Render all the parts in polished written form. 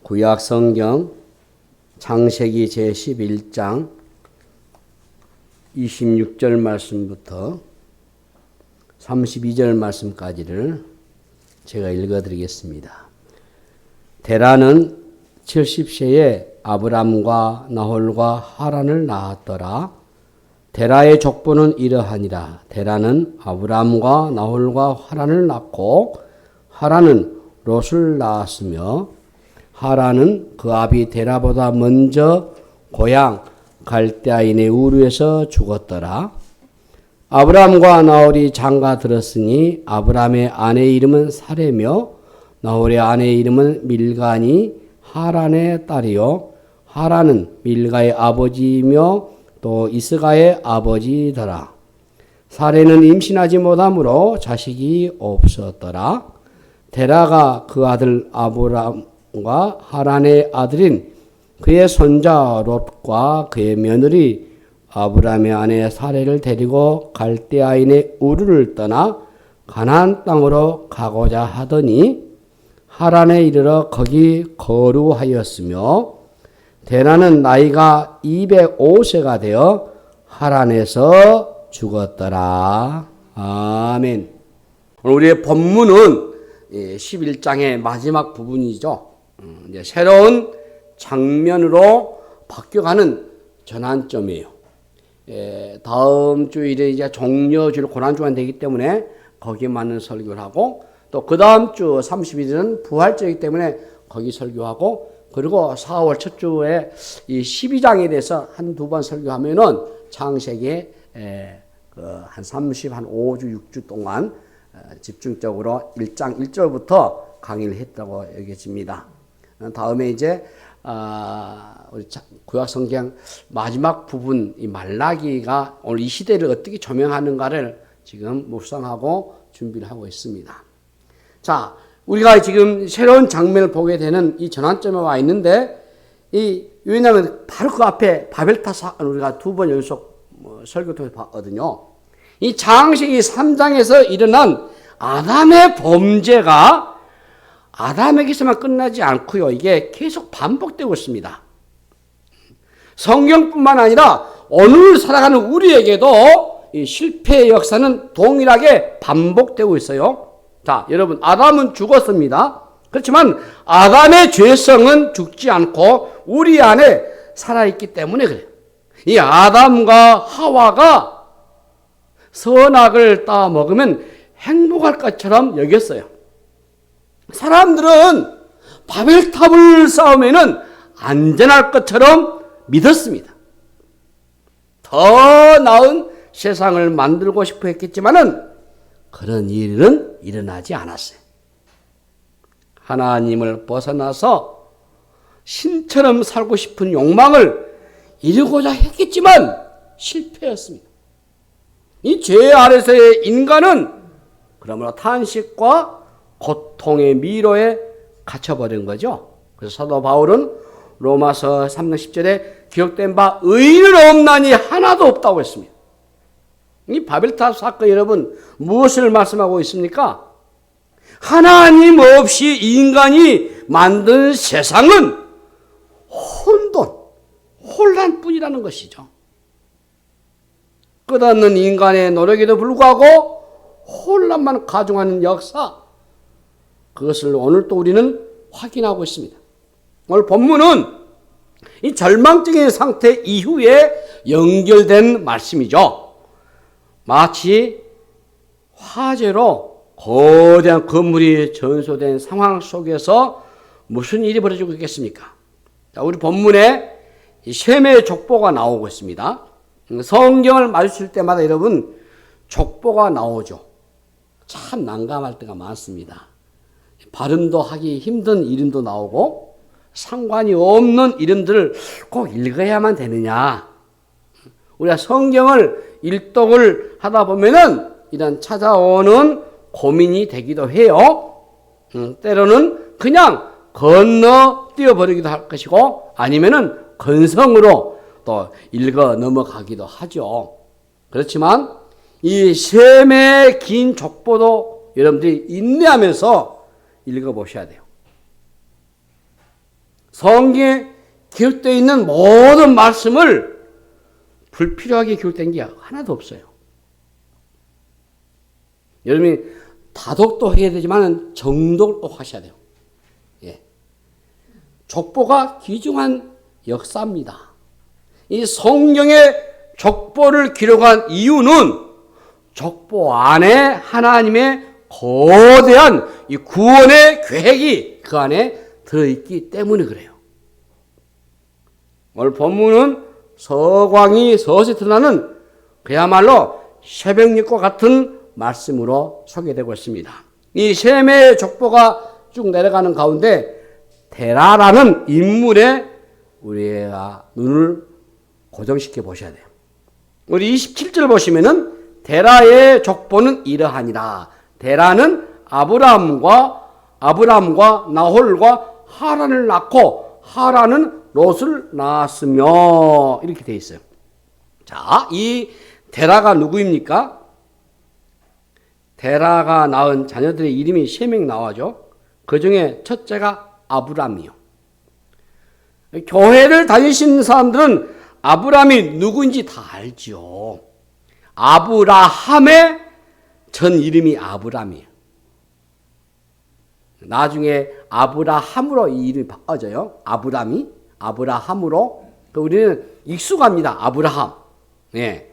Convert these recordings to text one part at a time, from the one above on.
구약 성경 창세기 제11장 26절 말씀부터 32절 말씀까지를 제가 읽어드리겠습니다. 데라는 70세에 아브람과 나홀과 하란을 낳았더라. 데라의 족보는 이러하니라. 데라는 아브람과 나홀과 하란을 낳고 하란은 롯을 낳았으며 하란은 그 아비 데라보다 먼저 고향 갈대아인의 우르에서 죽었더라. 아브람과 나홀이 장가 들었으니 아브람의 아내의 이름은 사레며 나홀의 아내의 이름은 밀가니 하란의 딸이요 하란은 밀가의 아버지이며 또 이스가의 아버지더라. 사레는 임신하지 못하므로 자식이 없었더라. 데라가 그 아들 아브람과 하란의 아들인 그의 손자 롯과 그의 며느리 아브람의 아내 사레를 데리고 갈대아인의 우르를 떠나 가나안 땅으로 가고자 하더니 하란에 이르러 거기 거류하였으며 데라는 나이가 205세가 되어 하란에서 죽었더라. 아멘. 오늘 우리의 본문은 11장의 마지막 부분이죠. 이제 새로운 장면으로 바뀌어가는 전환점이에요. 다음 주일에 이제 종려주일 고난주간 되기 때문에 거기에 맞는 설교를 하고 또 그 다음 주 30일은 부활절이기 때문에 거기 설교하고 그리고 4월 첫 주에 이 12장에 대해서 한두 번 설교하면은 창세기에 한 5주, 6주 동안 집중적으로 1장 1절부터 강의를 했다고 여겨집니다. 다음에 이제 우리 구약 성경 마지막 부분 이 말라기가 오늘 이 시대를 어떻게 조명하는가를 지금 묵상하고 준비를 하고 있습니다. 자, 우리가 지금 새로운 장면을 보게 되는 이 전환점에 와 있는데 왜냐하면 바로 그 앞에 바벨탑 사건 우리가 두 번 연속 설교 통해서 봤거든요. 이 창세기 3장에서 일어난 아담의 범죄가 아담에게서만 끝나지 않고요. 이게 계속 반복되고 있습니다. 성경뿐만 아니라 오늘 살아가는 우리에게도 이 실패의 역사는 동일하게 반복되고 있어요. 자, 여러분, 아담은 죽었습니다. 그렇지만 아담의 죄성은 죽지 않고 우리 안에 살아있기 때문에 그래요. 이 아담과 하와가 선악을 따 먹으면 행복할 것처럼 여겼어요. 사람들은 바벨탑을 쌓으면 안전할 것처럼 믿었습니다. 더 나은 세상을 만들고 싶어 했겠지만은 그런 일은 일어나지 않았어요. 하나님을 벗어나서 신처럼 살고 싶은 욕망을 이루고자 했겠지만 실패했습니다. 이 죄 아래서의 인간은 그러므로 탄식과 고통의 미로에 갇혀버린 거죠. 그래서 사도 바울은 로마서 3장 10절에 기록된 바 의인은 없나니 하나도 없다고 했습니다. 이 바벨탑 사건 여러분 무엇을 말씀하고 있습니까? 하나님 없이 인간이 만든 세상은 혼란뿐이라는 것이죠. 끝없는 인간의 노력에도 불구하고 혼란만 가중하는 역사, 그것을 오늘 또 우리는 확인하고 있습니다. 오늘 본문은 이 절망적인 상태 이후에 연결된 말씀이죠. 마치 화재로 거대한 건물이 전소된 상황 속에서 무슨 일이 벌어지고 있겠습니까? 자, 우리 본문에 셈의 족보가 나오고 있습니다. 성경을 마주칠 때마다 여러분 족보가 나오죠. 참 난감할 때가 많습니다. 발음도 하기 힘든 이름도 나오고 상관이 없는 이름들을 꼭 읽어야만 되느냐. 우리가 성경을 일독을 하다 보면은 이런 찾아오는 고민이 되기도 해요. 때로는 그냥 건너 뛰어버리기도 할 것이고 아니면은 건성으로 또 읽어 넘어가기도 하죠. 그렇지만 이 셈의 긴 족보도 여러분들이 인내하면서 읽어보셔야 돼요. 성경에 기록되어 있는 모든 말씀을 불필요하게 기록된 게 하나도 없어요. 여러분이 다독도 해야 되지만 정독을 꼭 하셔야 돼요. 예. 족보가 귀중한 역사입니다. 이 성경의 족보를 기록한 이유는 족보 안에 하나님의 거대한 이 구원의 계획이 그 안에 들어있기 때문에 그래요. 오늘 본문은 서광이 서서히 드러나는 그야말로 새벽녘과 같은 말씀으로 소개되고 있습니다. 이 셈의 족보가 쭉 내려가는 가운데 데라라는 인물에 우리가 눈을 고정시켜 보셔야 돼요. 우리 27절 보시면은 데라의 족보는 이러하니라. 데라는 아브람과 나홀과 하란을 낳고 하란은 롯을 낳았으며 이렇게 되어 있어요. 자, 이 데라가 누구입니까? 데라가 낳은 자녀들의 이름이 3명 나와죠. 그 중에 첫째가 아브람이요. 교회를 다니시는 사람들은 아브람이 누구인지 다 알죠. 아브라함의 전 이름이 아브람이에요. 나중에 아브라함으로 이 이름이 바꿔져요. 아브라함으로. 우리는 익숙합니다. 아브라함. 네.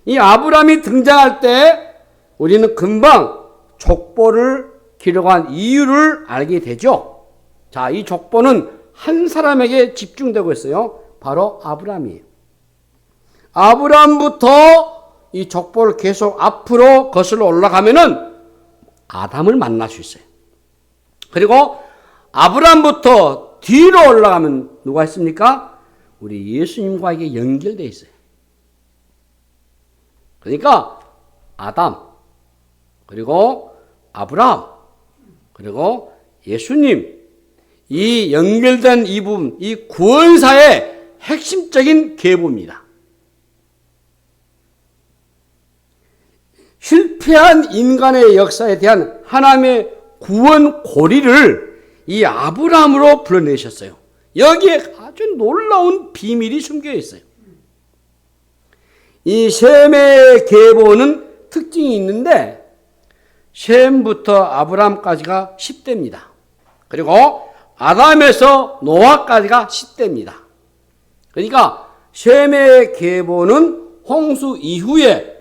이 아브람이 등장할 때 우리는 금방 족보를 기록한 이유를 알게 되죠. 자, 이 족보는 한 사람에게 집중되고 있어요. 바로 아브람이에요. 아브람부터 이 족보를 계속 앞으로 거슬러 올라가면은 아담을 만날 수 있어요. 그리고 아브람부터 뒤로 올라가면 누가 있습니까? 우리 예수님과 이게 연결되어 있어요. 그러니까 아담, 그리고 아브람, 그리고 예수님, 이 연결된 이 부분, 이 구원사의 핵심적인 계보입니다. 실패한 인간의 역사에 대한 하나님의 구원 고리를 이 아브라함으로 불러내셨어요. 여기에 아주 놀라운 비밀이 숨겨 있어요. 이 셈의 계보는 특징이 있는데 셈부터 아브라함까지가 10대입니다. 그리고 아담에서 노아까지가 10대입니다. 그러니까 셈의 계보는 홍수 이후에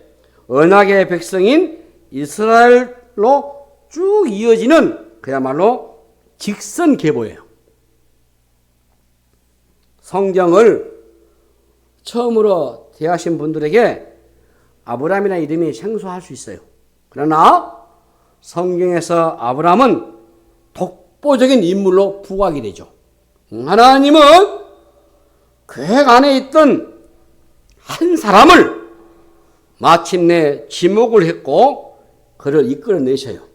언약의 백성인 이스라엘로 쭉 이어지는 그야말로 직선 계보예요. 성경을 처음으로 대하신 분들에게 아브라함이라는 이름이 생소할 수 있어요. 그러나 성경에서 아브라함은 독보적인 인물로 부각이 되죠. 하나님은 계획 안에 있던 한 사람을 마침내 지목을 했고 그를 이끌어내셔요.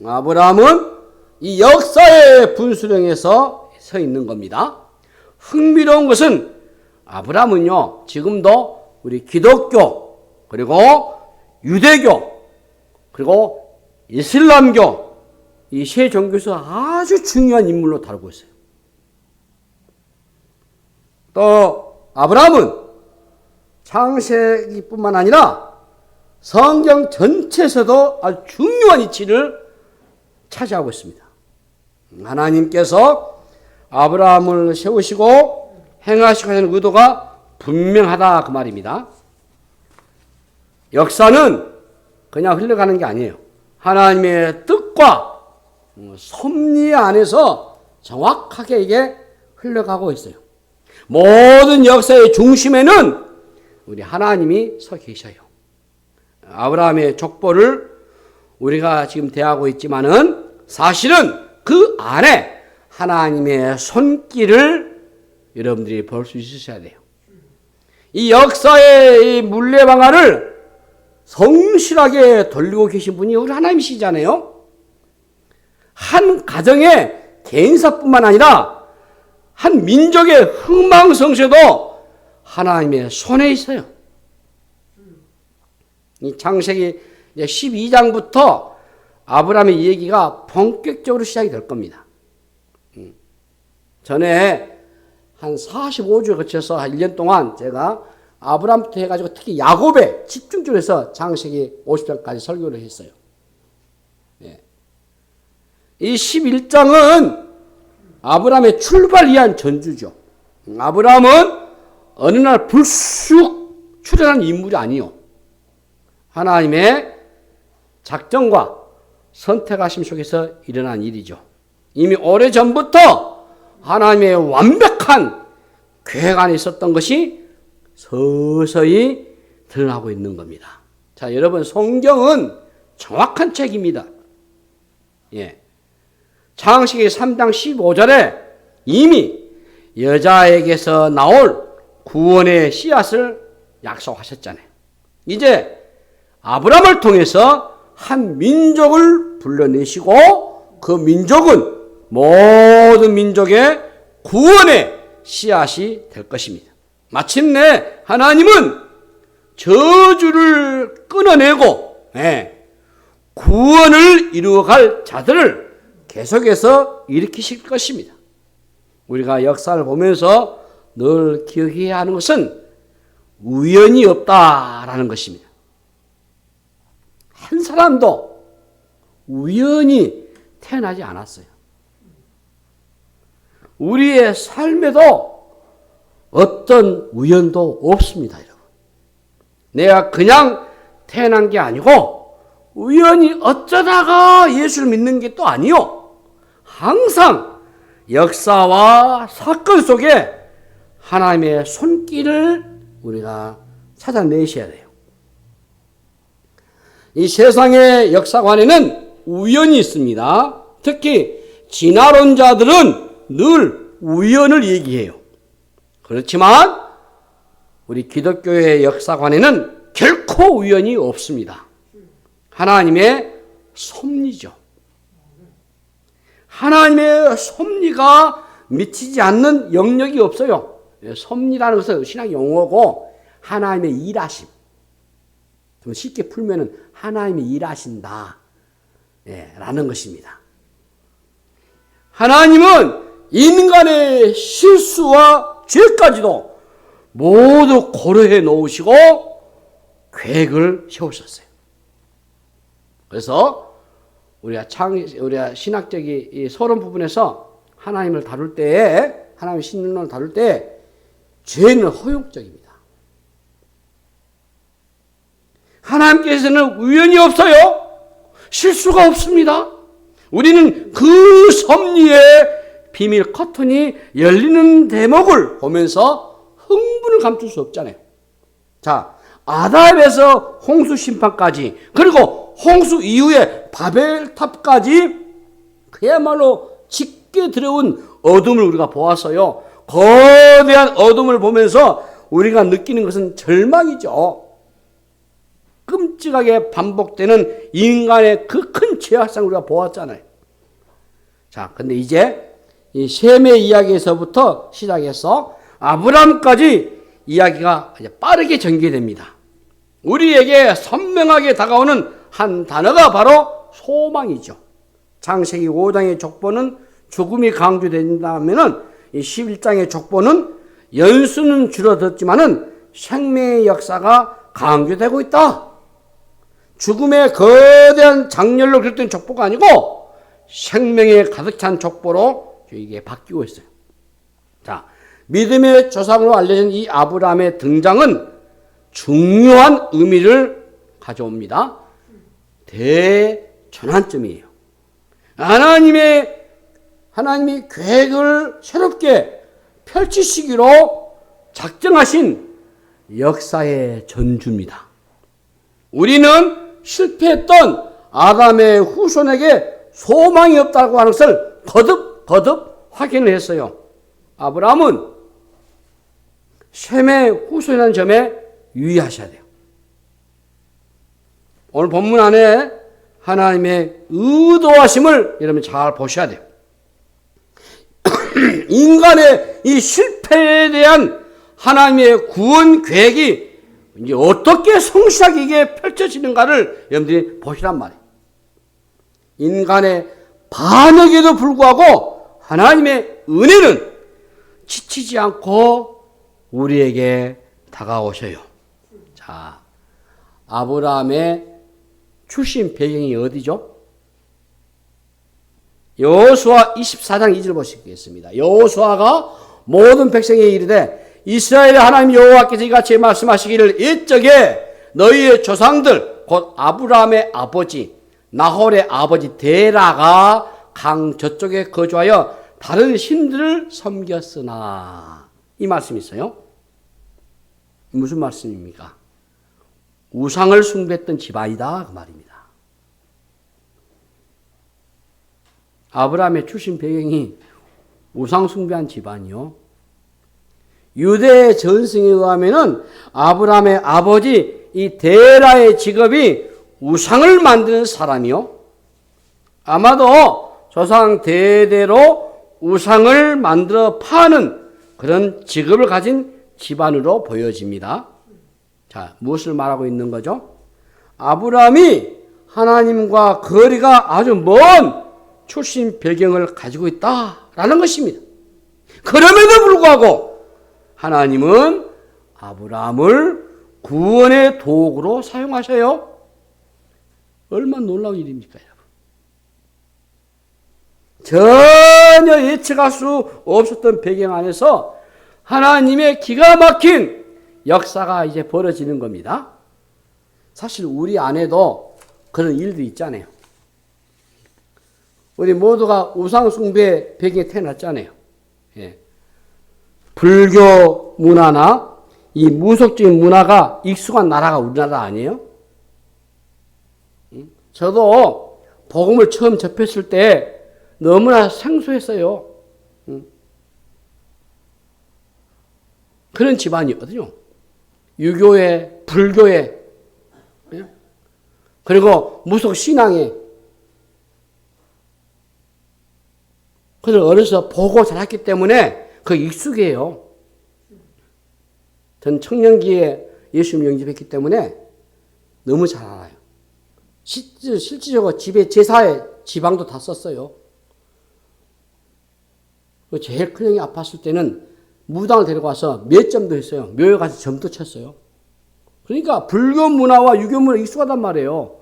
아브라함은 이 역사의 분수령에서 서 있는 겁니다. 흥미로운 것은 아브라함은요, 지금도 우리 기독교, 그리고 유대교, 그리고 이슬람교, 이 세 종교에서 아주 중요한 인물로 다루고 있어요. 또 아브라함은 창세기뿐만 아니라 성경 전체에서도 아주 중요한 위치를 차지하고 있습니다. 하나님께서 아브라함을 세우시고 행하시고 하는 의도가 분명하다 그 말입니다. 역사는 그냥 흘러가는 게 아니에요. 하나님의 뜻과 섭리 안에서 정확하게 이게 흘러가고 있어요. 모든 역사의 중심에는 우리 하나님이 서 계셔요. 아브라함의 족보를 우리가 지금 대하고 있지만은 사실은 그 안에 하나님의 손길을 여러분들이 볼 수 있으셔야 돼요. 이 역사의 이 물레방아를 성실하게 돌리고 계신 분이 우리 하나님이시잖아요. 한 가정의 개인사뿐만 아니라 한 민족의 흥망성쇠도 하나님의 손에 있어요. 이 창세기 12장부터 아브라함의 얘기가 본격적으로 시작이 될 겁니다. 전에 한 45주에 거쳐서 한 1년 동안 제가 아브라함부터 해가지고 특히 야곱에 집중적으로 해서 창세기 50장까지 설교를 했어요. 예. 이 11장은 아브라함의 출발을 위한 전주죠. 아브라함은 어느 날 불쑥 출현한 인물이 아니요. 하나님의 작정과 선택하심 속에서 일어난 일이죠. 이미 오래전부터 하나님의 완벽한 계획 안에 있었던 것이 서서히 드러나고 있는 겁니다. 자, 여러분, 성경은 정확한 책입니다. 예. 창세기 3장 15절에 이미 여자에게서 나올 구원의 씨앗을 약속하셨잖아요. 이제 아브라함을 통해서 한 민족을 불러내시고 그 민족은 모든 민족의 구원의 씨앗이 될 것입니다. 마침내 하나님은 저주를 끊어내고 구원을 이루어갈 자들을 계속해서 일으키실 것입니다. 우리가 역사를 보면서 늘 기억해야 하는 것은 우연이 없다라는 것입니다. 한 사람도 우연히 태어나지 않았어요. 우리의 삶에도 어떤 우연도 없습니다, 여러분. 내가 그냥 태어난 게 아니고 우연히 어쩌다가 예수를 믿는 게 또 아니요. 항상 역사와 사건 속에 하나님의 손길을 우리가 찾아내셔야 돼요. 이 세상의 역사관에는 우연이 있습니다. 특히 진화론자들은 늘 우연을 얘기해요. 그렇지만 우리 기독교의 역사관에는 결코 우연이 없습니다. 하나님의 섭리죠. 하나님의 섭리가 미치지 않는 영역이 없어요. 섭리라는 것은 신학 용어고 하나님의 일하심. 좀 쉽게 풀면은 하나님이 일하신다. 라는 것입니다. 하나님은 인간의 실수와 죄까지도 모두 고려해 놓으시고 계획을 세우셨어요. 그래서 우리가 신학적인 이 서론 부분에서 하나님을 다룰 때에, 하나님의 신론을 다룰 때 죄는 허용적입니다. 하나님께서는 우연이 없어요. 실수가 없습니다. 우리는 그 섭리의 비밀 커튼이 열리는 대목을 보면서 흥분을 감출 수 없잖아요. 자, 아담에서 홍수 심판까지, 그리고 홍수 이후에 바벨탑까지 그야말로 짙게 들어온 어둠을 우리가 보았어요. 거대한 어둠을 보면서 우리가 느끼는 것은 절망이죠. 끔찍하게 반복되는 인간의 그 큰 죄악상을 우리가 보았잖아요. 자, 근데 이제 이 셈의 이야기에서부터 시작해서 아브라함까지 이야기가 이제 빠르게 전개됩니다. 우리에게 선명하게 다가오는 한 단어가 바로 소망이죠. 창세기 5장의 족보는 죽음이 강조된다면은 이 11장의 족보는 연수는 줄어들었지만은 생명의 역사가 강조되고 있다. 죽음의 거대한 장렬로 그렸던 족보가 아니고 생명에 가득 찬 족보로 이게 바뀌고 있어요. 자, 믿음의 조상으로 알려진 이 아브라함의 등장은 중요한 의미를 가져옵니다. 대전환점이에요. 하나님이 계획을 새롭게 펼치시기로 작정하신 역사의 전주입니다. 우리는 실패했던 아담의 후손에게 소망이 없다고 하는 것을 거듭 확인을 했어요. 아브라함은 셈의 후손이라는 점에 유의하셔야 돼요. 오늘 본문 안에 하나님의 의도하심을 여러분 잘 보셔야 돼요. 인간의 이 실패에 대한 하나님의 구원 계획이 이제 어떻게 성실하게 이게 펼쳐지는가를 여러분들이 보시란 말이에요. 인간의 반역에도 불구하고 하나님의 은혜는 지치지 않고 우리에게 다가오셔요. 자, 아브라함의 출신 배경이 어디죠? 여호수아 24장 2절 보시겠습니다. 여호수아가 모든 백성에게 이르되 이스라엘의 하나님 여호와께서 이같이 말씀하시기를 옛적에 너희의 조상들 곧 아브라함의 아버지 나홀의 아버지 데라가 강 저쪽에 거주하여 다른 신들을 섬겼으나, 이 말씀이 있어요. 무슨 말씀입니까? 우상을 숭배했던 집안이다 그 말입니다. 아브라함의 출신 배경이 우상 숭배한 집안이요. 유대 전승에 의하면은 아브라함의 아버지 이 데라의 직업이 우상을 만드는 사람이요. 아마도 조상 대대로 우상을 만들어 파는 그런 직업을 가진 집안으로 보여집니다. 자, 무엇을 말하고 있는 거죠? 아브라함이 하나님과 거리가 아주 먼 출신 배경을 가지고 있다라는 것입니다. 그럼에도 불구하고 하나님은 아브라함을 구원의 도구로 사용하셔요. 얼마나 놀라운 일입니까, 여러분? 전혀 예측할 수 없었던 배경 안에서 하나님의 기가 막힌 역사가 이제 벌어지는 겁니다. 사실 우리 안에도 그런 일들이 있잖아요. 우리 모두가 우상숭배 배경에 태어났잖아요. 예. 불교 문화나 이 무속적인 문화가 익숙한 나라가 우리나라 아니에요? 저도 복음을 처음 접했을 때 너무나 생소했어요. 그런 집안이거든요. 유교에, 불교에, 그리고 무속 신앙에. 그래서 어려서 보고 자랐기 때문에 그 익숙해요. 전 청년기에 예수님 영접했기 때문에 너무 잘 알아요. 실질적으로 집에 제사에 지방도 다 썼어요. 제일 큰 형이 아팠을 때는 무당을 데리고 와서 몇 점도 했어요. 묘에 가서 점도 쳤어요. 그러니까 불교 문화와 유교 문화 익숙하단 말이에요.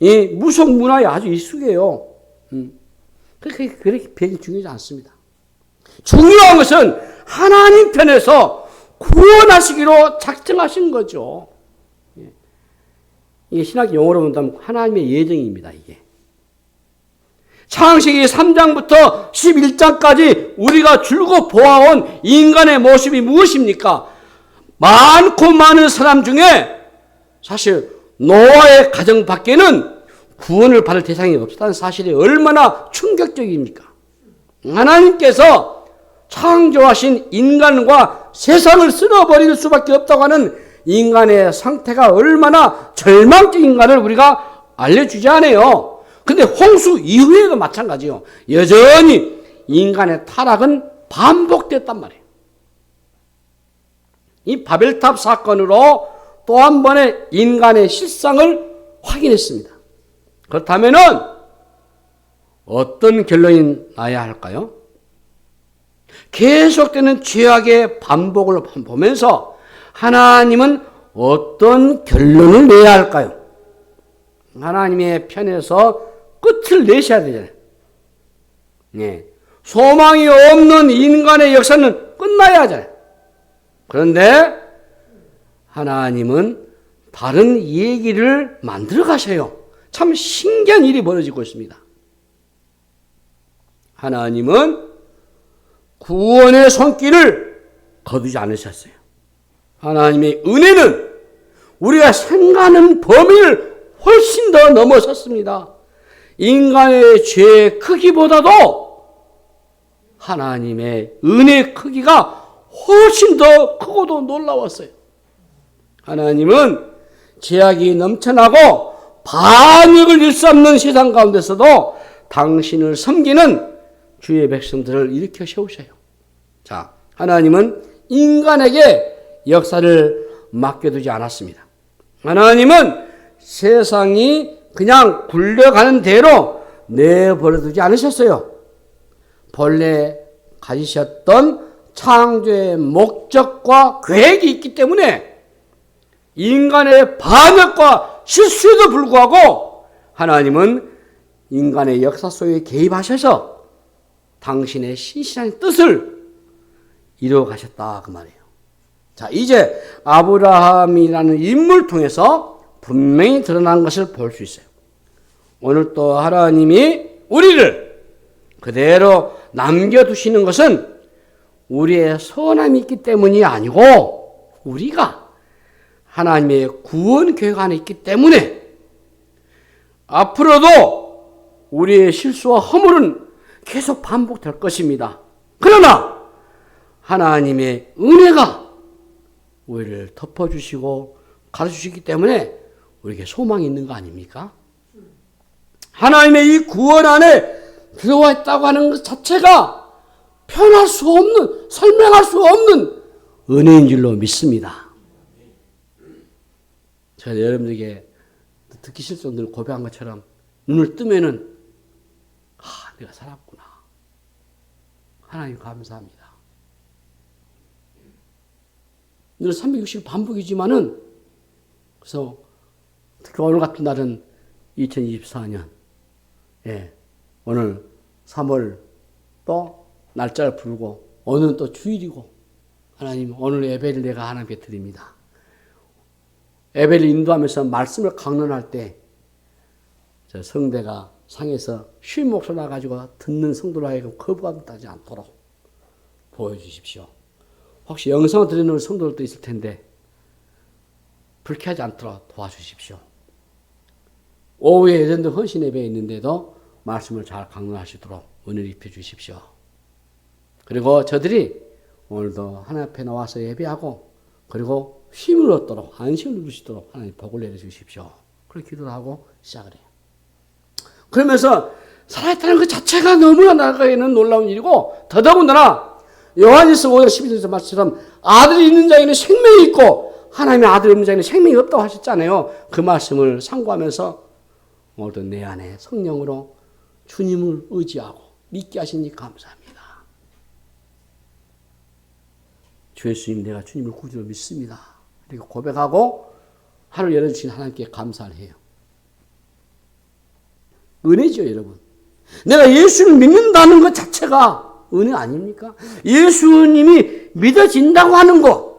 이 무속 문화에 아주 익숙해요. 그렇게 배경이 중요하지 않습니다. 중요한 것은 하나님 편에서 구원하시기로 작정하신 거죠. 이게 신학 용어로 본다면 하나님의 예정입니다, 이게. 창세기 3장부터 11장까지 우리가 줄곧 보아온 인간의 모습이 무엇입니까? 많고 많은 사람 중에 사실 노아의 가정 밖에는 구원을 받을 대상이 없다는 사실이 얼마나 충격적입니까? 하나님께서 창조하신 인간과 세상을 쓸어버릴 수밖에 없다고 하는 인간의 상태가 얼마나 절망적인가를 우리가 알려주지 않아요. 근데 홍수 이후에도 마찬가지요. 여전히 인간의 타락은 반복됐단 말이에요. 이 바벨탑 사건으로 또 한 번의 인간의 실상을 확인했습니다. 그렇다면은 어떤 결론이 나야 할까요? 계속되는 죄악의 반복을 보면서 하나님은 어떤 결론을 내야 할까요? 하나님의 편에서 끝을 내셔야 되잖아요. 네. 소망이 없는 인간의 역사는 끝나야 하잖아요. 그런데 하나님은 다른 얘기를 만들어 가셔요. 참 신기한 일이 벌어지고 있습니다. 하나님은 구원의 손길을 거두지 않으셨어요. 하나님의 은혜는 우리가 생각하는 범위를 훨씬 더 넘어섰습니다. 인간의 죄의 크기보다도 하나님의 은혜의 크기가 훨씬 더 크고도 놀라웠어요. 하나님은 죄악이 넘쳐나고 반역을 일삼는 세상 가운데서도 당신을 섬기는 주의 백성들을 일으켜 세우셔요. 자, 하나님은 인간에게 역사를 맡겨두지 않았습니다. 하나님은 세상이 그냥 굴려가는 대로 내버려두지 않으셨어요. 본래 가지셨던 창조의 목적과 계획이 있기 때문에 인간의 반역과 실수에도 불구하고 하나님은 인간의 역사 속에 개입하셔서 당신의 신실한 뜻을 이루어 가셨다 그 말이에요. 자, 이제 아브라함이라는 인물을 통해서 분명히 드러난 것을 볼 수 있어요. 오늘 또 하나님이 우리를 그대로 남겨두시는 것은 우리의 선함이 있기 때문이 아니고 우리가 하나님의 구원 계획 안에 있기 때문에 앞으로도 우리의 실수와 허물은 계속 반복될 것입니다. 그러나 하나님의 은혜가 우리를 덮어주시고 가르쳐주시기 때문에 우리에게 소망이 있는 거 아닙니까? 하나님의 이 구원 안에 들어와 있다고 하는 것 자체가 표현할 수 없는, 설명할 수 없는 은혜인 줄로 믿습니다. 제가 여러분들에게 듣기 싫을 정도로 고백한 것처럼 눈을 뜨면은 내가 살았구나. 하나님 감사합니다. 늘 360일 반복이지만은 그래서 특히 오늘 같은 날은 2024년 오늘 3월 또 날짜를 부르고 오늘은 또 주일이고 하나님 오늘 예배를 내가 하나님께 드립니다. 예배를 인도하면서 말씀을 강론할 때 저 성대가 상에서 쉴 목소리 나가지고 듣는 성도로 하여금 거부감 따지 않도록 보여주십시오. 혹시 영상을 드리는 성도들도 있을 텐데 불쾌하지 않도록 도와주십시오. 오후에 예전도 헌신 예배에 있는데도 말씀을 잘 강론하시도록 은혜를 입혀 주십시오. 그리고 저들이 오늘도 하나님 앞에 나와서 예배하고 그리고 힘을 얻도록 안식을 누리시도록 하나님 복을 내려주십시오. 그렇게 기도를 하고 시작을 해요. 그러면서 살아있다는 것 자체가 너무나 나에게는 놀라운 일이고 더더군다나 요한일서 5장 12절에서 말씀처럼 아들이 있는 자에게는 생명이 있고 하나님의 아들이 없는 자에게는 생명이 없다고 하셨잖아요. 그 말씀을 상고하면서 오늘도 내 안에 성령으로 주님을 의지하고 믿게 하시니 감사합니다. 주 예수님 내가 주님을 구주로 믿습니다. 그리고 고백하고 하루를 열어주신 하나님께 감사를 해요. 은혜죠 여러분. 내가 예수를 믿는다는 것 자체가 은혜 아닙니까? 예수님이 믿어진다고 하는 것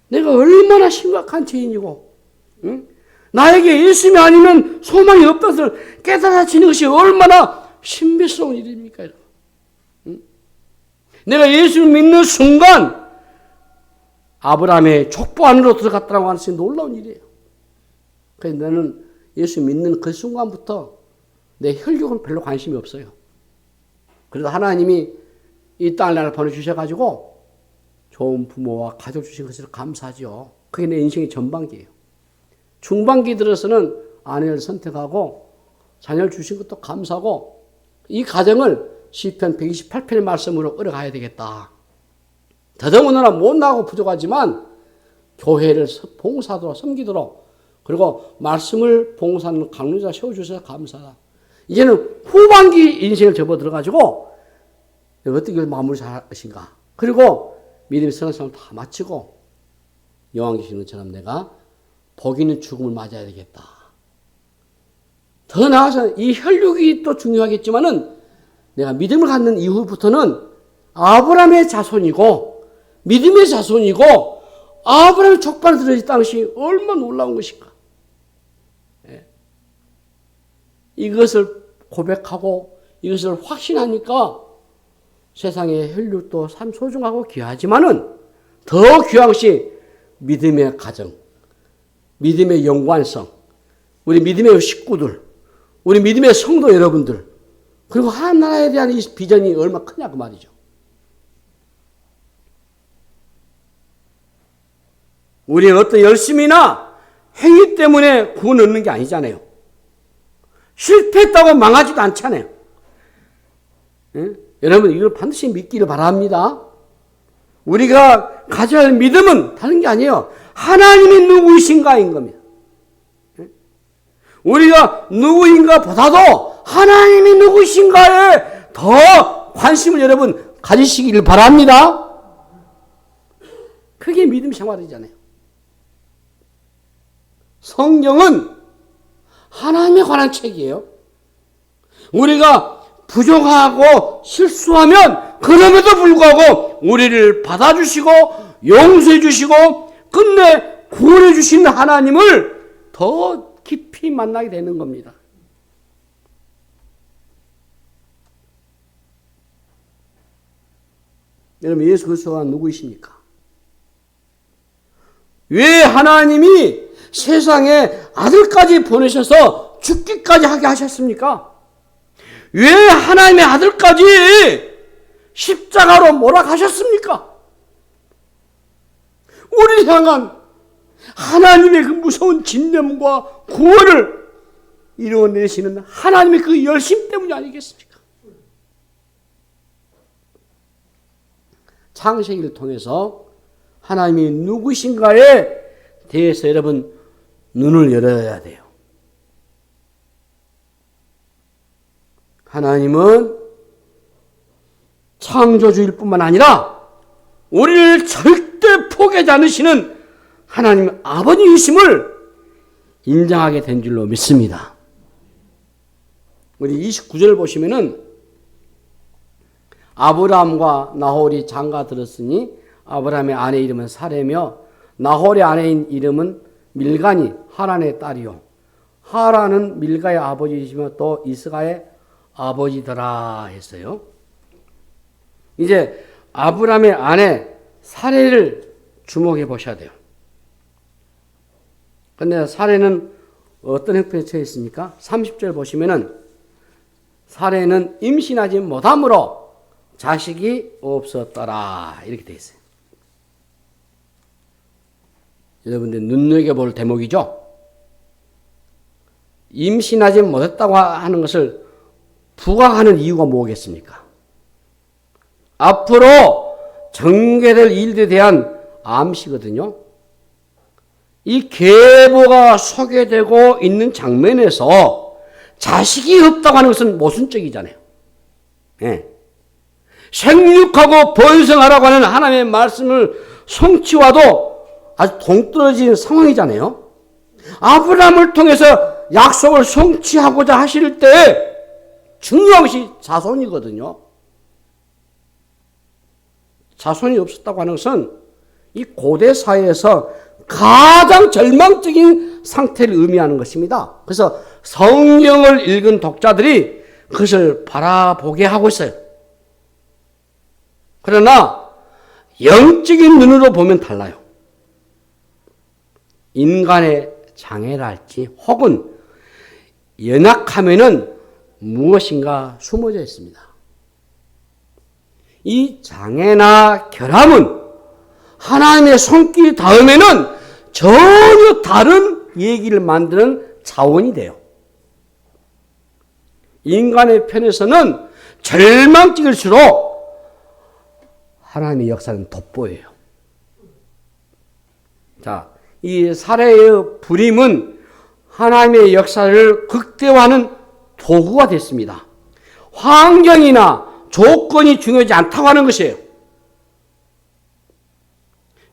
내가 얼마나 심각한 죄인이고 응? 나에게 예수님이 아니면 소망이 없다는 것을 깨달아지는 것이 얼마나 신비스러운 일입니까? 여러분? 응? 내가 예수를 믿는 순간 아브라함의 족보 안으로 들어갔다고 하는 것이 놀라운 일이에요. 그래서 나는 예수 믿는 그 순간부터 내 혈육은 별로 관심이 없어요. 그래도 하나님이 이 땅을 나를 보내주셔가지고 좋은 부모와 가족 주신 것을 감사하죠. 그게 내 인생의 전반기예요. 중반기 들어서는 아내를 선택하고 자녀를 주신 것도 감사하고 이 가정을 시편 128편의 말씀으로 끌어가야 되겠다. 더더군다나 못나고 부족하지만 교회를 봉사하도록 섬기도록 그리고 말씀을 봉사하는 강론자 세워주셔서 감사하다. 이제는 후반기 인생을 접어들어가지고 어떻게 마무리 잘 할 것인가. 그리고 믿음의 선한 삶을 다 마치고 여호와 계시는 것처럼 내가 복 있는 죽음을 맞아야 되겠다. 더 나아가서 이 혈육이 또 중요하겠지만은 내가 믿음을 갖는 이후부터는 아브라함의 자손이고 믿음의 자손이고 아브라함의 족발을 들어있다는 것이 얼마나 놀라운 것인가. 이것을 고백하고 이것을 확신하니까 세상의 혈육도 참 소중하고 귀하지만은 더 귀한 것이 믿음의 가정, 믿음의 연관성, 우리 믿음의 식구들, 우리 믿음의 성도 여러분들, 그리고 하나님에 대한 이 비전이 얼마나 크냐 그 말이죠. 우리의 어떤 열심이나 행위 때문에 구원 얻는 게 아니잖아요. 실패했다고 망하지도 않잖아요. 예? 여러분 이걸 반드시 믿기를 바랍니다. 우리가 가져야 할 믿음은 다른 게 아니에요. 하나님이 누구이신가인 겁니다. 예? 우리가 누구인가 보다도 하나님이 누구이신가에 더 관심을 여러분 가지시길 바랍니다. 그게 믿음 생활이잖아요. 성경은 하나님에 관한 책이에요. 우리가 부족하고 실수하면 그럼에도 불구하고 우리를 받아주시고 용서해 주시고 끝내 구원해 주시는 하나님을 더 깊이 만나게 되는 겁니다. 여러분, 예수 그리스도가 누구이십니까? 왜 하나님이 세상에 아들까지 보내셔서 죽기까지 하게 하셨습니까? 왜 하나님의 아들까지 십자가로 몰아가셨습니까? 우리를 향한 하나님의 그 무서운 진념과 구원을 이루어내시는 하나님의 그 열심 때문이 아니겠습니까? 창세기를 통해서 하나님이 누구신가에 대해서 여러분 눈을 열어야 돼요. 하나님은 창조주일 뿐만 아니라 우리를 절대 포기하지 않으시는 하나님 아버지이심을 인정하게 된 줄로 믿습니다. 우리 29절 보시면은 아브라함과 나홀이 장가 들었으니 아브라함의 아내 이름은 사레며 나홀의 아내인 이름은 밀가니 하란의 딸이요. 하란은 밀가의 아버지이시며 또 이스가의 아버지더라 했어요. 이제 아브라함의 아내 사레를 주목해 보셔야 돼요. 그런데 사레는 어떤 형편에 처해 있습니까? 30절 보시면은 사레는 임신하지 못함으로 자식이 없었더라 이렇게 되어 있어요. 여러분들 눈여겨볼 대목이죠. 임신하지 못했다고 하는 것을 부각하는 이유가 뭐겠습니까? 앞으로 전개될 일들에 대한 암시거든요. 이 계보가 소개되고 있는 장면에서 자식이 없다고 하는 것은 모순적이잖아요. 네. 생육하고 번성하라고 하는 하나님의 말씀을 성취와도 아주 동떨어진 상황이잖아요. 아브라함을 통해서 약속을 성취하고자 하실 때 중요한 것이 자손이거든요. 자손이 없었다고 하는 것은 이 고대 사회에서 가장 절망적인 상태를 의미하는 것입니다. 그래서 성경을 읽은 독자들이 그것을 바라보게 하고 있어요. 그러나 영적인 눈으로 보면 달라요. 인간의 장애랄지 혹은 연약함에는 무엇인가 숨어져 있습니다. 이 장애나 결함은 하나님의 손길 다음에는 전혀 다른 얘기를 만드는 자원이 돼요. 인간의 편에서는 절망적일수록 하나님의 역사는 돋보여요. 자, 이 사례의 불임은 하나님의 역사를 극대화하는 도구가 됐습니다. 환경이나 조건이 중요하지 않다고 하는 것이에요.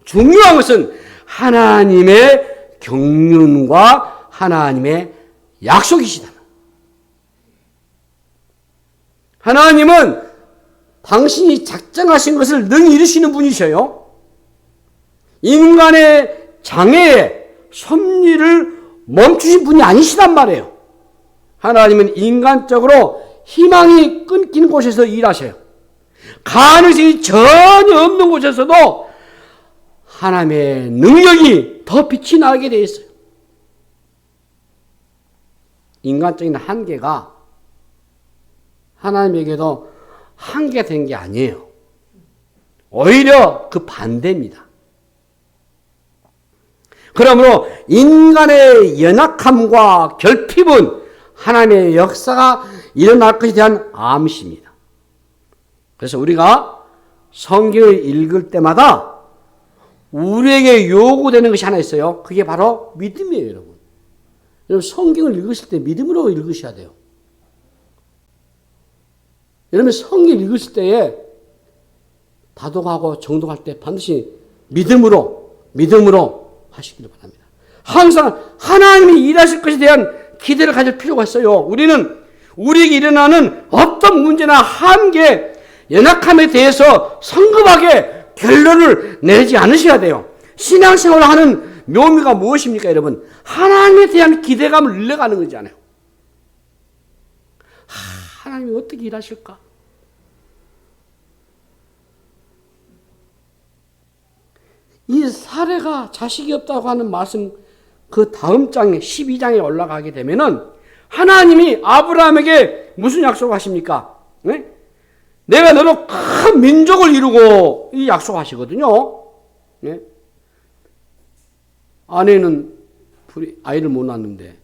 중요한 것은 하나님의 경륜과 하나님의 약속이시다. 하나님은 당신이 작정하신 것을 능히 이루시는 분이셔요. 인간의 장애에 섭리를 멈추신 분이 아니시단 말이에요. 하나님은 인간적으로 희망이 끊긴 곳에서 일하셔요. 가능성이 전혀 없는 곳에서도 하나님의 능력이 더 빛이 나게 되어 있어요. 인간적인 한계가 하나님에게도 한계된 게 아니에요. 오히려 그 반대입니다. 그러므로 인간의 연약함과 결핍은 하나님의 역사가 일어날 것에 대한 암시입니다. 그래서 우리가 성경을 읽을 때마다 우리에게 요구되는 것이 하나 있어요. 그게 바로 믿음이에요, 여러분. 여러분, 성경을 읽으실 때 믿음으로 읽으셔야 돼요. 여러분, 성경 읽으실 때에 다독하고 정독할 때 반드시 믿음으로 하시기를 바랍니다. 항상 하나님이 일하실 것에 대한 기대를 가질 필요가 있어요. 우리는 우리에게 일어나는 어떤 문제나 한계, 연약함에 대해서 성급하게 결론을 내지 않으셔야 돼요. 신앙생활을 하는 묘미가 무엇입니까, 여러분? 하나님에 대한 기대감을 늘려가는 거잖아요. 하나님이 어떻게 일하실까? 이 사례가 자식이 없다고 하는 말씀 그 다음 장에 12장에 올라가게 되면은 하나님이 아브라함에게 무슨 약속을 하십니까? 네? 내가 너로 큰 민족을 이루고 이 약속하시거든요. 네? 아내는 아이를 못 낳는데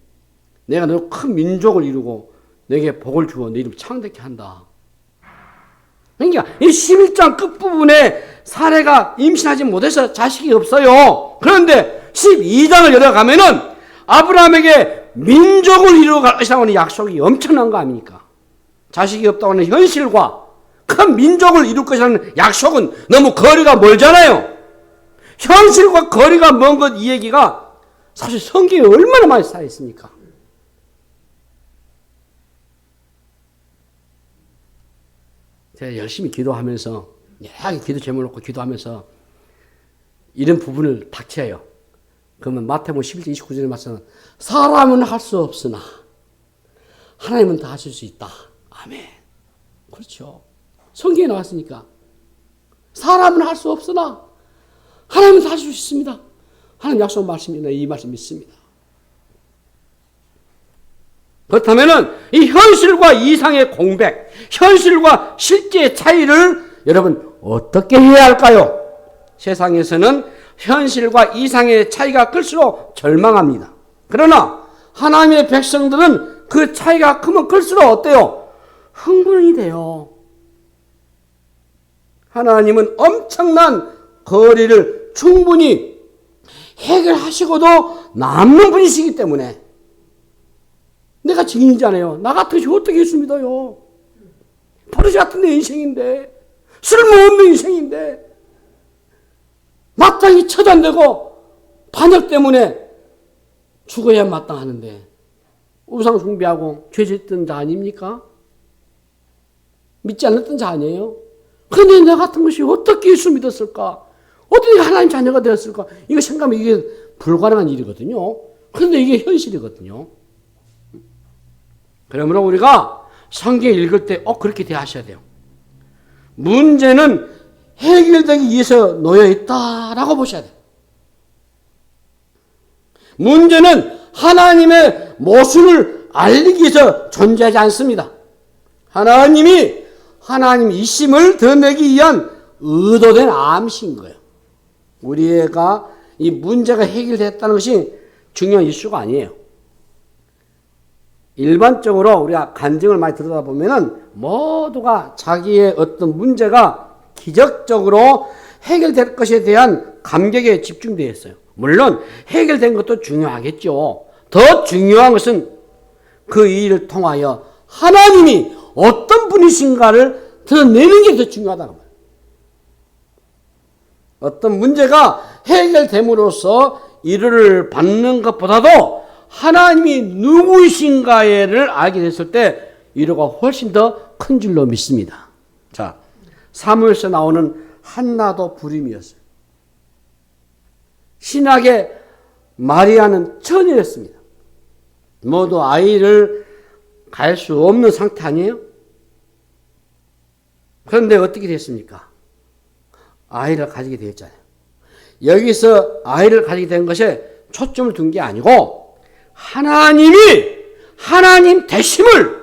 내가 너로 큰 민족을 이루고 내게 복을 주어 내 이름 창대케 한다. 그러니까 이 11장 끝부분에 사례가 임신하지 못해서 자식이 없어요. 그런데 12장을 열어가면은 아브라함에게 민족을 이루어갈 것이라고 하는 약속이 엄청난 거 아닙니까? 자식이 없다고 하는 현실과 큰 민족을 이룰 것이라는 약속은 너무 거리가 멀잖아요. 현실과 거리가 먼 것 이 얘기가 사실 성경에 얼마나 많이 쌓여 있습니까? 제가 열심히 기도하면서 여러 개 기도 제목 놓고 기도하면서 이런 부분을 닥쳐요. 그러면 마태복음 11장 29절에 말씀은 사람은 할 수 없으나 하나님은 다 하실 수 있다. 아멘. 그렇죠. 성경에 나왔으니까 사람은 할 수 없으나 하나님은 다 하실 수 있습니다. 하나님 약속 말씀이나 이 말씀 믿습니다. 그렇다면은 이 현실과 이상의 공백, 현실과 실제의 차이를 여러분 어떻게 해야 할까요? 세상에서는 현실과 이상의 차이가 클수록 절망합니다. 그러나 하나님의 백성들은 그 차이가 크면 클수록 어때요? 흥분이 돼요. 하나님은 엄청난 거리를 충분히 해결하시고도 남는 분이시기 때문에 내가 증인이잖아요. 나 같은 것이 어떻게 예수 믿어요? 버릇이 같은 내 인생인데, 쓸모없는 인생인데, 마땅히 처단되고 반역 때문에 죽어야 마땅하는데 우상 숭배하고 죄 짓던 자 아닙니까? 믿지 않았던 자 아니에요? 그런데 나 같은 것이 어떻게 예수 믿었을까? 어떻게 하나님 자녀가 되었을까? 이거 생각하면 이게 불가능한 일이거든요. 그런데 이게 현실이거든요. 그러므로 우리가 성경 읽을 때 그렇게 대하셔야 돼요. 문제는 해결되기 위해서 놓여 있다라고 보셔야 돼요. 문제는 하나님의 모순을 알리기 위해서 존재하지 않습니다. 하나님이 하나님이심을 드러내기 위한 의도된 암시인 거예요. 우리가 이 문제가 해결됐다는 것이 중요한 이슈가 아니에요. 일반적으로 우리가 간증을 많이 들여다보면은 모두가 자기의 어떤 문제가 기적적으로 해결될 것에 대한 감격에 집중되어 있어요. 물론 해결된 것도 중요하겠죠. 더 중요한 것은 그 일을 통하여 하나님이 어떤 분이신가를 드러내는 게 더 중요하다는 거예요. 어떤 문제가 해결됨으로써 이를 받는 것보다도 하나님이 누구이신가를 알게 됐을 때 위로가 훨씬 더 큰 줄로 믿습니다. 자, 사무엘서 나오는 한나도 불임이었어요. 신학의 마리아는 처녀였습니다. 모두 아이를 갈 수 없는 상태 아니에요? 그런데 어떻게 됐습니까? 아이를 가지게 되었잖아요. 여기서 아이를 가지게 된 것에 초점을 둔 게 아니고 하나님이 하나님 되심을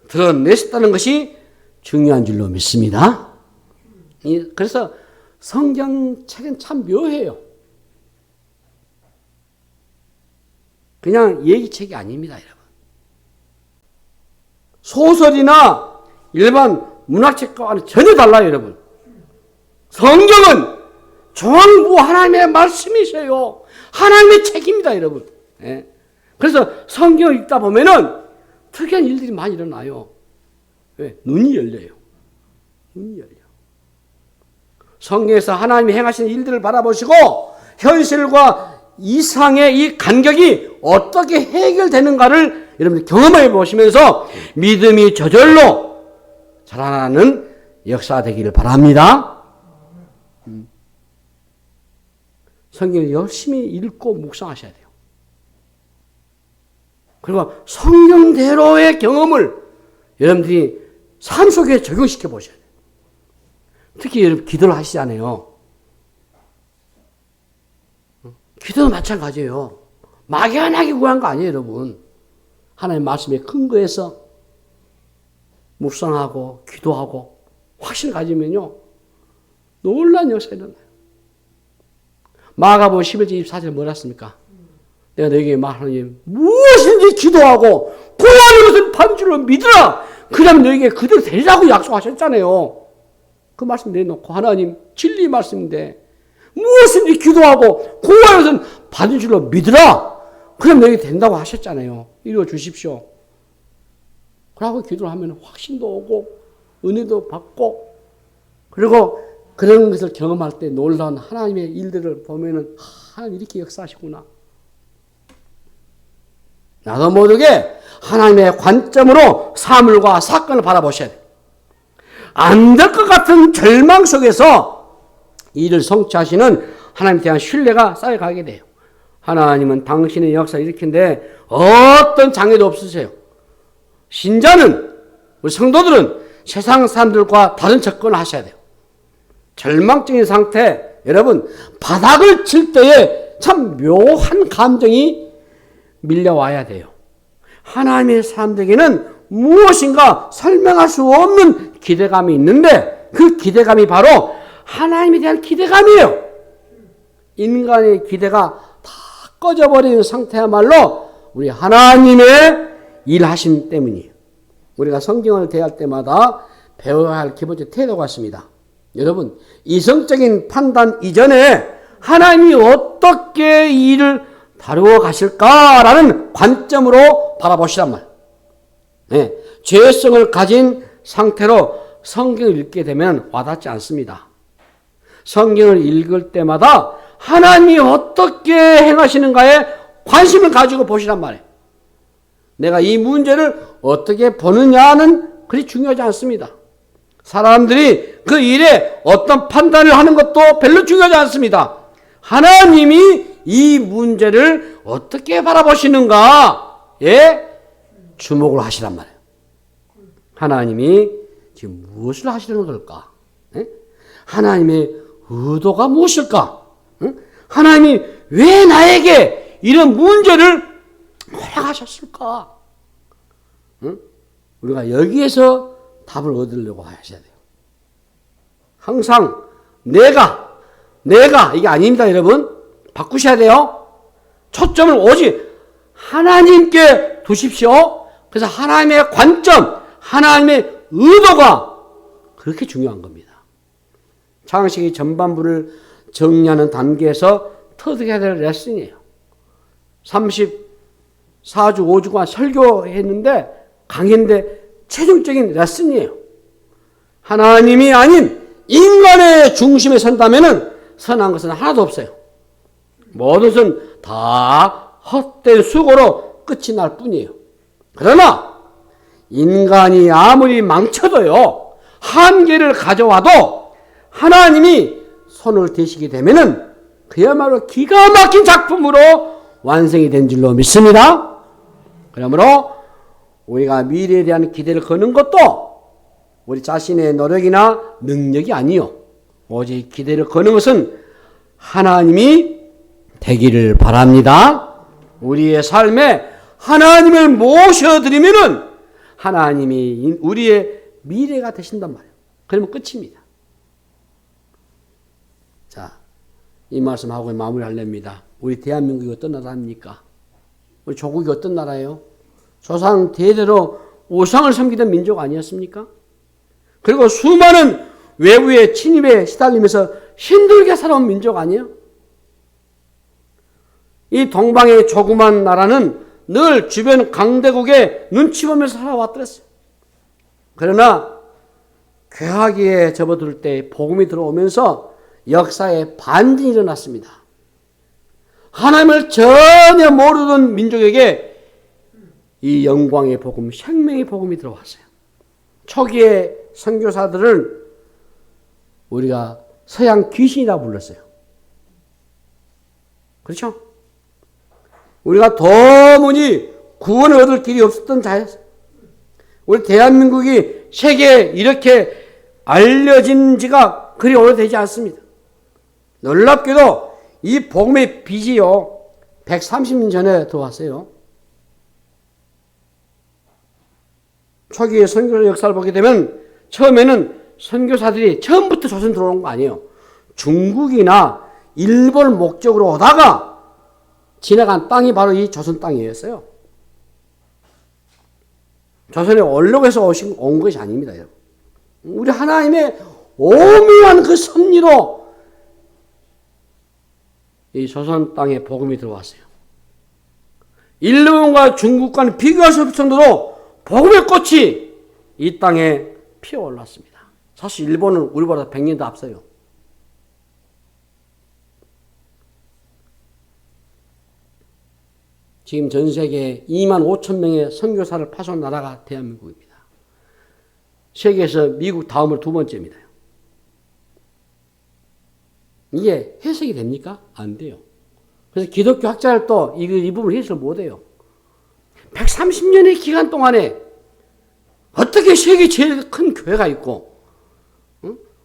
드러내셨다는 것이 중요한 줄로 믿습니다. 그래서 성경책은 참 묘해요. 그냥 얘기책이 아닙니다, 여러분. 소설이나 일반 문학책과는 전혀 달라요, 여러분. 성경은 전부 하나님의 말씀이세요. 하나님의 책입니다, 여러분. 예. 그래서 성경을 읽다 보면은 특이한 일들이 많이 일어나요. 왜? 눈이 열려요. 눈이 열려. 성경에서 하나님이 행하신 일들을 바라보시고 현실과 이상의 이 간격이 어떻게 해결되는가를 여러분들 경험해 보시면서 믿음이 저절로 자라나는 역사 되기를 바랍니다. 성경을 열심히 읽고 묵상하셔야 돼요. 그리고 성경대로의 경험을 여러분들이 삶 속에 적용시켜 보셔야 돼요. 특히 여러분 기도를 하시잖아요. 기도도 마찬가지예요. 막연하게 구한 거 아니에요, 여러분. 하나님의 말씀에 근거해서 묵상하고 기도하고 확신을 가지면요, 놀라운 역사가 일어나요. 마가복음 11장 24절에 뭐라 했습니까? 내가 너에게 말하니 무엇인지 기도하고 구하는 것을 받는 줄로 믿으라. 그러면 너에게 그대로 되리라고 약속하셨잖아요. 그 말씀 내놓고 하나님 진리 말씀인데 무엇인지 기도하고 구하는 것은 받은 줄로 믿으라. 그럼 너에게 된다고 하셨잖아요. 이루어 주십시오. 그러고 기도를 하면 확신도 오고 은혜도 받고, 그리고 그런 것을 경험할 때 놀라운 하나님의 일들을 보면은 하나님 이렇게 역사하시구나. 나도 모르게 하나님의 관점으로 사물과 사건을 바라보셔야 돼요. 안 될 것 같은 절망 속에서 일을 성취하시는 하나님에 대한 신뢰가 쌓여가게 돼요. 하나님은 당신의 역사를 일으키는데 어떤 장애도 없으세요. 신자는, 우리 성도들은 세상 사람들과 다른 접근을 하셔야 돼요. 절망적인 상태, 여러분 바닥을 칠 때에 참 묘한 감정이 밀려와야 돼요. 하나님의 사람들에게는 무엇인가 설명할 수 없는 기대감이 있는데 그 기대감이 바로 하나님에 대한 기대감이에요. 인간의 기대가 다 꺼져버리는 상태야말로 우리 하나님의 일하심 때문이에요. 우리가 성경을 대할 때마다 배워야 할 기본적 태도가 있습니다. 여러분, 이성적인 판단 이전에 하나님이 어떻게 이 일을 다루어 가실까라는 관점으로 바라보시란 말이에요. 네, 죄성을 가진 상태로 성경을 읽게 되면 와닿지 않습니다. 성경을 읽을 때마다 하나님이 어떻게 행하시는가에 관심을 가지고 보시란 말이에요. 내가 이 문제를 어떻게 보느냐는 그리 중요하지 않습니다. 사람들이 그 일에 어떤 판단을 하는 것도 별로 중요하지 않습니다. 하나님이 이 문제를 어떻게 바라보시는가에 주목을 하시란 말이에요. 하나님이 지금 무엇을 하시는 걸까? 하나님의 의도가 무엇일까? 하나님이 왜 나에게 이런 문제를 허락하셨을까? 우리가 여기에서 답을 얻으려고 하셔야 돼요. 항상 내가 이게 아닙니다, 여러분. 바꾸셔야 돼요. 초점을 오직 하나님께 두십시오. 그래서 하나님의 관점, 하나님의 의도가 그렇게 중요한 겁니다. 창세기 전반부를 정리하는 단계에서 터득해야 될 레슨이에요. 34주, 5주간 설교했는데 강의인데 최종적인 레슨이에요. 하나님이 아닌 인간의 중심에 선다면은 선한 것은 하나도 없어요. 모든 것은 다 헛된 수고로 끝이 날 뿐이에요. 그러나 인간이 아무리 망쳐도요, 한계를 가져와도 하나님이 손을 대시게 되면은 그야말로 기가 막힌 작품으로 완성이 된 줄로 믿습니다. 그러므로 우리가 미래에 대한 기대를 거는 것도 우리 자신의 노력이나 능력이 아니요, 오직 기대를 거는 것은 하나님이 되기를 바랍니다. 우리의 삶에 하나님을 모셔드리면은 하나님이 우리의 미래가 되신단 말이에요. 그러면 끝입니다. 자, 이 말씀하고 마무리하렵니다. 우리 대한민국이 어떤 나라입니까? 우리 조국이 어떤 나라예요? 조상 대대로 우상을 섬기던 민족 아니었습니까? 그리고 수많은 외부의 침입에 시달리면서 힘들게 살아온 민족 아니에요? 이 동방의 조그만 나라는 늘 주변 강대국에 눈치 보면서 살아왔더랬어요. 그러나 괴하기에 접어들 때 복음이 들어오면서 역사에 반전이 일어났습니다. 하나님을 전혀 모르던 민족에게 이 영광의 복음, 생명의 복음이 들어왔어요. 초기의 선교사들은 우리가 서양 귀신이라고 불렀어요. 그렇죠? 우리가 도무지 구원을 얻을 길이 없었던 자였어요. 우리 대한민국이 세계에 이렇게 알려진 지가 그리 오래되지 않습니다. 놀랍게도 이 복음의 빛이요 130년 전에 들어왔어요. 초기의 선교 역사를 보게 되면 처음에는 선교사들이 처음부터 조선 들어오는 거 아니에요. 중국이나 일본을 목적으로 오다가 지나간 땅이 바로 이 조선 땅이었어요. 조선에 오려고 해서 온 것이 아닙니다. 우리 하나님의 오묘한 그 섭리로 이 조선 땅에 복음이 들어왔어요. 일본과 중국과는 비교할 수 없을 정도로 복음의 꽃이 이 땅에 피어올랐습니다. 사실 일본은 우리보다 100년도 앞서요. 지금 전 세계에 2만 5천 명의 선교사를 파송한 나라가 대한민국입니다. 세계에서 미국 다음으로 두 번째입니다. 이게 해석이 됩니까? 안 돼요. 그래서 기독교 학자들 또 이 부분을 해석을 못 해요. 130년의 기간 동안에 어떻게 세계 제일 큰 교회가 있고,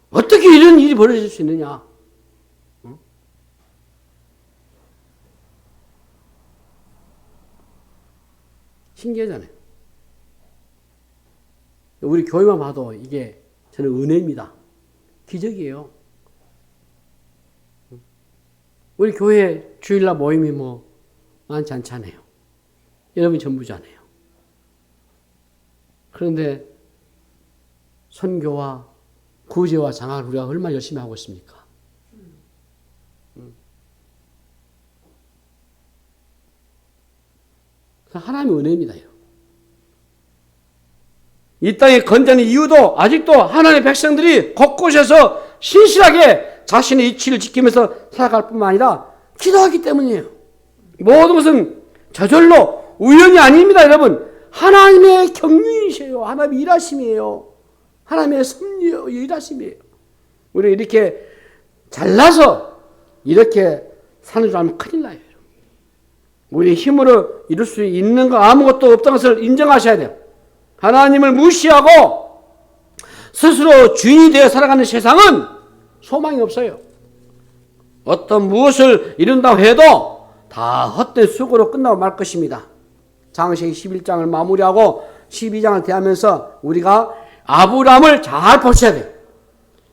어떻게 이런 일이 벌어질 수 있느냐? 신기하잖아요. 우리 교회만 봐도 이게 저는 은혜입니다. 기적이에요. 우리 교회 주일날 모임이 뭐 많지 않잖아요. 여러분이 전부잖아요. 그런데 선교와 구제와 장학을 우리가 얼마나 열심히 하고 있습니까? 하나님의 은혜입니다. 이 땅에 건져는 이유도 아직도 하나님의 백성들이 곳곳에서 신실하게 자신의 이치를 지키면서 살아갈 뿐만 아니라 기도하기 때문이에요. 모든 것은 저절로 우연이 아닙니다, 여러분. 하나님의 경륜이세요. 하나님의 일하심이에요. 하나님의 섭리요 일하심이에요. 우리 이렇게 잘나서 이렇게 사는 줄 알면 큰일 나요. 우리 힘으로 이룰 수 있는 거 아무것도 없다는 것을 인정하셔야 돼요. 하나님을 무시하고 스스로 주인이 되어 살아가는 세상은 소망이 없어요. 어떤 무엇을 이룬다고 해도 다 헛된 수고로 끝나고 말 것입니다. 장세기 11장을 마무리하고 12장을 대하면서 우리가 아브라함을 잘 보셔야 돼요.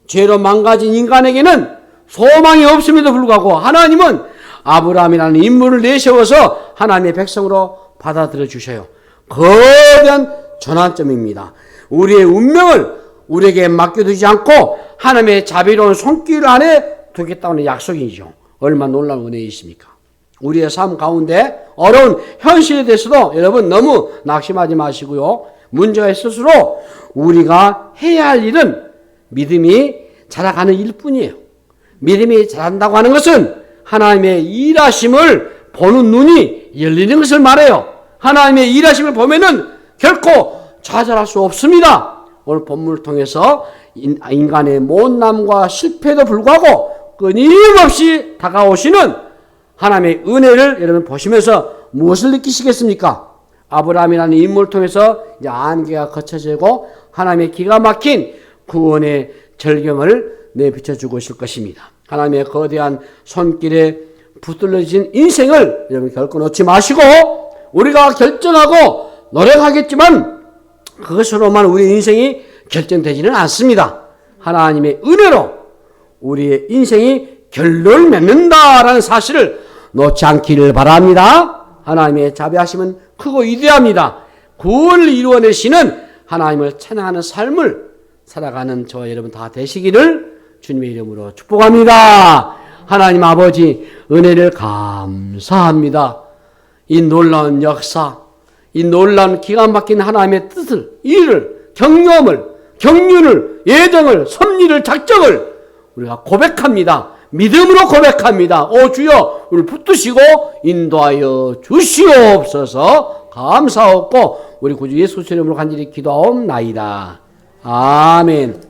죄로 망가진 인간에게는 소망이 없음에도 불구하고 하나님은 아브라함이라는 인물을 내세워서 하나님의 백성으로 받아들여 주셔요. 거대한 전환점입니다. 우리의 운명을 우리에게 맡겨두지 않고 하나님의 자비로운 손길 안에 두겠다는 약속이죠. 얼마나 놀라운 은혜이십니까? 우리의 삶 가운데 어려운 현실에 대해서도 여러분 너무 낙심하지 마시고요. 문제가 있을수록 우리가 해야 할 일은 믿음이 자라가는 일뿐이에요. 믿음이 자란다고 하는 것은 하나님의 일하심을 보는 눈이 열리는 것을 말해요. 하나님의 일하심을 보면은 결코 좌절할 수 없습니다. 오늘 본문을 통해서 인간의 못남과 실패에도 불구하고 끊임없이 다가오시는 하나님의 은혜를 여러분 보시면서 무엇을 느끼시겠습니까? 아브라함이라는 인물을 통해서 이제 안개가 걷혀지고 하나님의 기가 막힌 구원의 절경을 내비춰주고 있을 것입니다. 하나님의 거대한 손길에 붙들려진 인생을 여러분 결코 놓지 마시고 우리가 결정하고 노력하겠지만 그것으로만 우리 인생이 결정되지는 않습니다. 하나님의 은혜로 우리의 인생이 결론을 맺는다라는 사실을 놓지 않기를 바랍니다. 하나님의 자비하심은 크고 위대합니다. 구원을 이루어내시는 하나님을 찬양하는 삶을 살아가는 저와 여러분 다 되시기를 주님의 이름으로 축복합니다. 하나님 아버지 은혜를 감사합니다. 이 놀라운 역사, 이 놀라운 기가 막힌 하나님의 뜻을, 일을, 경험을, 경륜을, 예정을, 섭리를, 작정을 우리가 고백합니다. 믿음으로 고백합니다. 오 주여, 우리를 붙드시고 인도하여 주시옵소서. 감사하고 우리 구주 예수 이름으로 간절히 기도하옵나이다. 아멘.